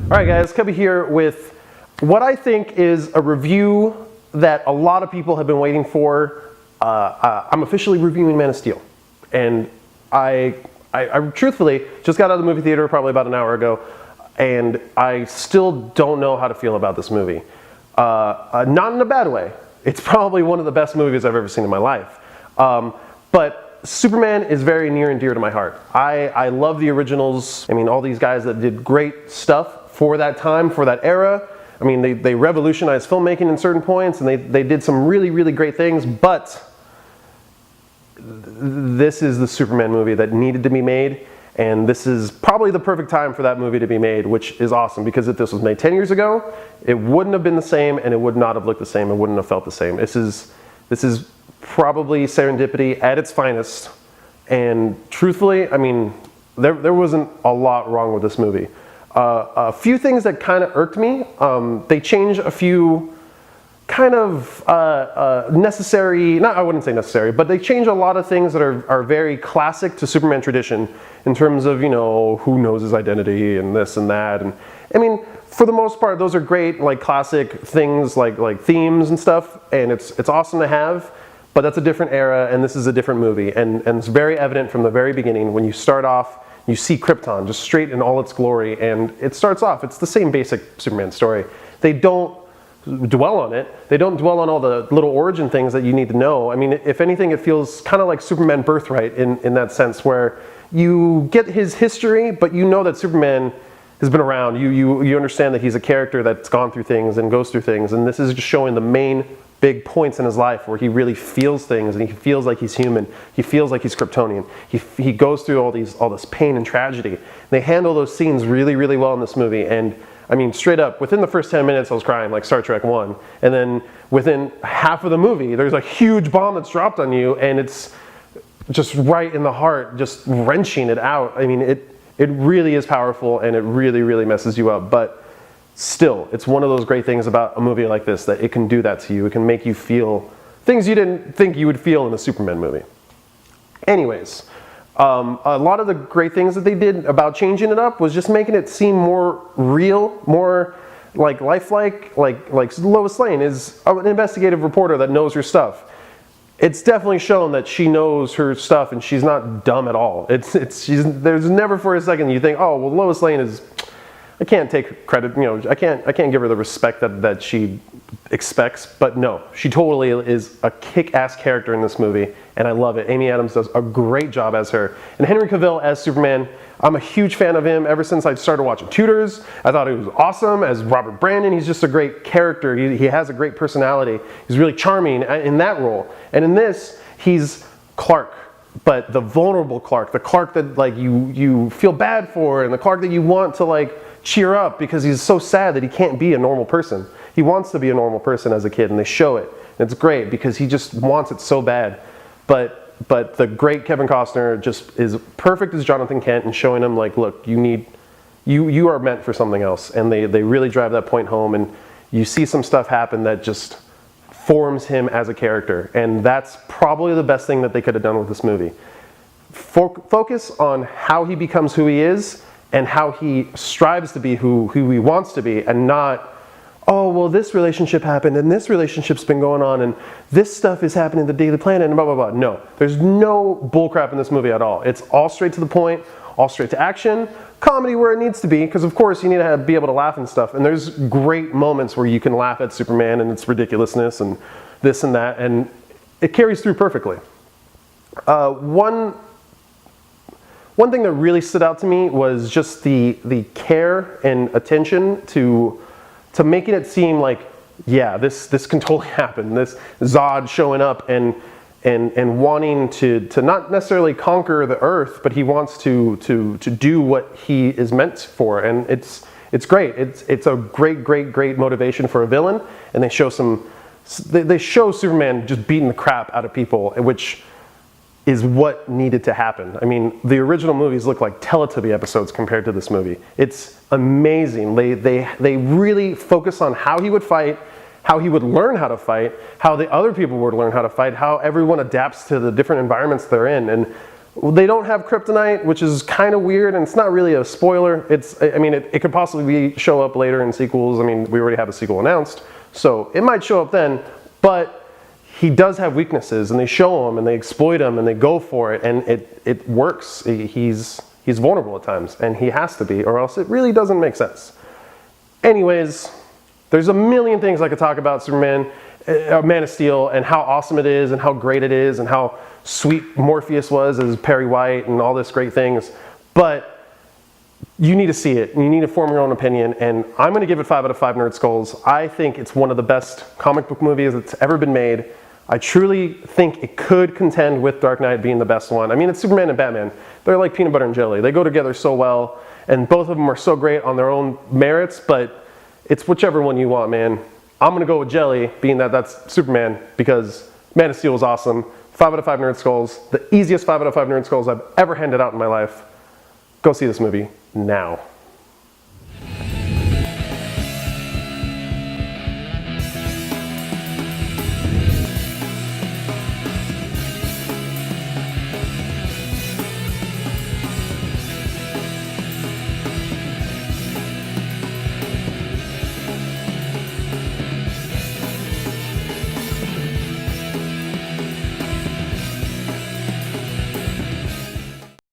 All right, guys, Cubby here with what I think is a review that a lot of people have been waiting for. I'm officially reviewing Man of Steel, and I truthfully just got out of the movie theater probably about an hour ago, and I still don't know how to feel about this movie. Not in a bad way. It's probably one of the best movies I've ever seen in my life. But Superman is very near and dear to my heart. I love the originals. I mean, all these guys that did great stuff for that time, for that era. I mean, they revolutionized filmmaking in certain points, and they did some really, really great things, but this is the Superman movie that needed to be made, and this is probably the perfect time for that movie to be made, which is awesome, because if this was made 10 years ago, it wouldn't have been the same, and it would not have looked the same, it wouldn't have felt the same. This is probably serendipity at its finest, and truthfully, I mean, there wasn't a lot wrong with this movie. A few things that kind of irked me. They change a few kind of necessary, I wouldn't say necessary, but they change a lot of things that are very classic to Superman tradition in terms of, you know, who knows his identity and this and that. And I mean, for the most part, those are great, like classic things, like themes and stuff, and it's awesome to have. But that's a different era, and this is a different movie, and it's very evident from the very beginning when you start off. You see Krypton just straight in all its glory, and it starts off, it's the same basic Superman story. They don't dwell on it. They don't dwell on all the little origin things that you need to know. I mean, if anything, it feels kind of like Superman Birthright in that sense, where you get his history, but you know that Superman has been around. You understand that he's a character that's gone through things and goes through things, and this is just showing the main big points in his life where he really feels things, and he feels like he's human. He feels like he's Kryptonian. He goes through all this pain and tragedy. They handle those scenes really, really well in this movie. And I mean, straight up, within the first 10 minutes, I was crying like Star Trek 1. And then within half of the movie, there's a huge bomb that's dropped on you, and it's just right in the heart, just wrenching it out. I mean, it really is powerful, and it really, really messes you up. But still, it's one of those great things about a movie like this, that it can do that to you. It can make you feel things you didn't think you would feel in a Superman movie. Anyways, a lot of the great things that they did about changing it up was just making it seem more real, more like lifelike. Like Lois Lane is an investigative reporter that knows her stuff. It's definitely shown that she knows her stuff, and she's not dumb at all. There's never for a second you think, oh, well, Lois Lane is, I can't take credit, you know, I can't give her the respect that she expects, but no, she totally is a kick-ass character in this movie, and I love it. Amy Adams does a great job as her. And Henry Cavill as Superman, I'm a huge fan of him ever since I started watching Tudors. I thought he was awesome as Robert Brandon. He's just a great character. He has a great personality. He's really charming in that role. And in this, he's Clark, but the vulnerable Clark, the Clark that like you feel bad for, and the Clark that you want to like cheer up because he's so sad that he can't be a normal person. He wants to be a normal person as a kid, and they show it. And it's great because he just wants it so bad. But the great Kevin Costner just is perfect as Jonathan Kent, and showing him like, look, you are meant for something else. And they really drive that point home, and you see some stuff happen that just forms him as a character. And that's probably the best thing that they could have done with this movie. Focus on how he becomes who he is, and how he strives to be who he wants to be, and not, oh, well, this relationship happened, and this relationship's been going on, and this stuff is happening in the Daily Planet, and blah, blah, blah. No, there's no bullcrap in this movie at all. It's all straight to the point, all straight to action, comedy where it needs to be, because of course you need to be able to laugh and stuff, and there's great moments where you can laugh at Superman and its ridiculousness and this and that, and it carries through perfectly. One thing that really stood out to me was just the care and attention to making it seem like, yeah, this can totally happen. This Zod showing up and wanting to not necessarily conquer the Earth, but he wants to do what he is meant for, and it's great. It's a great motivation for a villain, and they show Superman just beating the crap out of people, which is what needed to happen. I mean, the original movies look like Teletubby episodes compared to this movie. It's amazing. They really focus on how he would fight, how he would learn how to fight, how the other people would learn how to fight, how everyone adapts to the different environments they're in. And They don't have kryptonite, which is kind of weird, and it's not really a spoiler. It could possibly show up later in sequels. I mean, we already have a sequel announced, so it might show up then, but he does have weaknesses, and they show him, and they exploit him, and they go for it, and it works. He's vulnerable at times, and he has to be, or else it really doesn't make sense. Anyways, there's a million things I could talk about Superman, Man of Steel, and how awesome it is, and how great it is, and how sweet Morpheus was as Perry White, and all this great things. But you need to see it, and you need to form your own opinion, and I'm going to give it 5 out of 5 Nerd Skulls. I think it's one of the best comic book movies that's ever been made. I truly think it could contend with Dark Knight being the best one. I mean, it's Superman and Batman. They're like peanut butter and jelly. They go together so well, and both of them are so great on their own merits, but it's whichever one you want, man. I'm going to go with jelly, being that that's Superman, because Man of Steel is awesome. 5 out of 5 Nerd Skulls. The easiest 5 out of 5 Nerd Skulls I've ever handed out in my life. Go see this movie now.